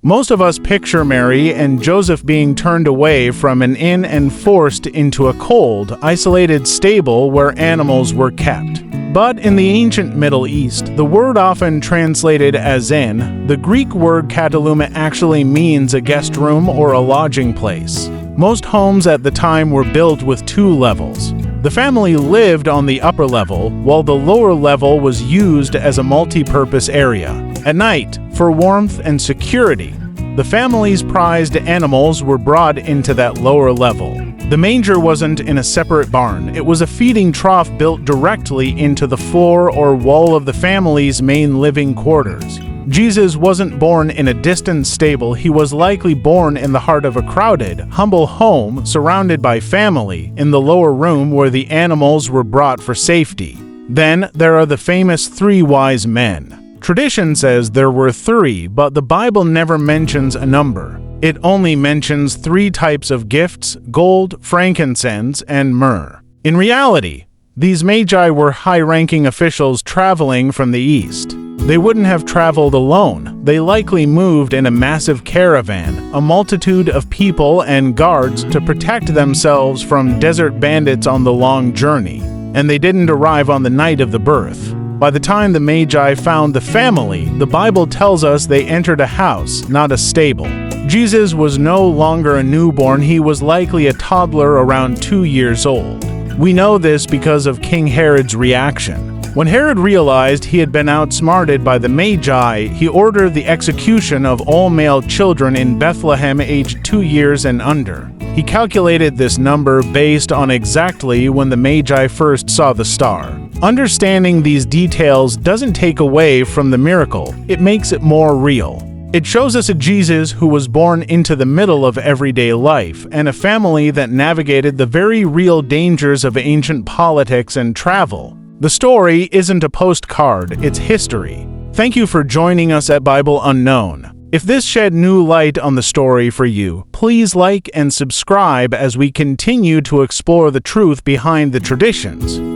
Most of us picture Mary and Joseph being turned away from an inn and forced into a cold, isolated stable where animals were kept. But in the ancient Middle East, the word often translated as inn, the Greek word kataluma actually means a guest room or a lodging place. Most homes at the time were built with 2 levels. The family lived on the upper level, while the lower level was used as a multi-purpose area. At night, for warmth and security, the family's prized animals were brought into that lower level. The manger wasn't in a separate barn. It was a feeding trough built directly into the floor or wall of the family's main living quarters. Jesus wasn't born in a distant stable. He was likely born in the heart of a crowded, humble home surrounded by family in the lower room where the animals were brought for safety. Then there are the famous 3 wise men. Tradition says there were 3, but the Bible never mentions a number. It only mentions 3 types of gifts: gold, frankincense, and myrrh. In reality, these Magi were high-ranking officials traveling from the east. They wouldn't have traveled alone. They likely moved in a massive caravan, a multitude of people and guards to protect themselves from desert bandits on the long journey. And they didn't arrive on the night of the birth. By the time the Magi found the family, the Bible tells us they entered a house, not a stable. Jesus was no longer a newborn. He was likely a toddler around 2 years old. We know this because of King Herod's reaction. When Herod realized he had been outsmarted by the Magi, he ordered the execution of all male children in Bethlehem aged 2 years and under. He calculated this number based on exactly when the Magi first saw the star. Understanding these details doesn't take away from the miracle, it makes it more real. It shows us a Jesus who was born into the middle of everyday life, and a family that navigated the very real dangers of ancient politics and travel. The story isn't a postcard, it's history. Thank you for joining us at Bible Unknown. If this shed new light on the story for you, please like and subscribe as we continue to explore the truth behind the traditions.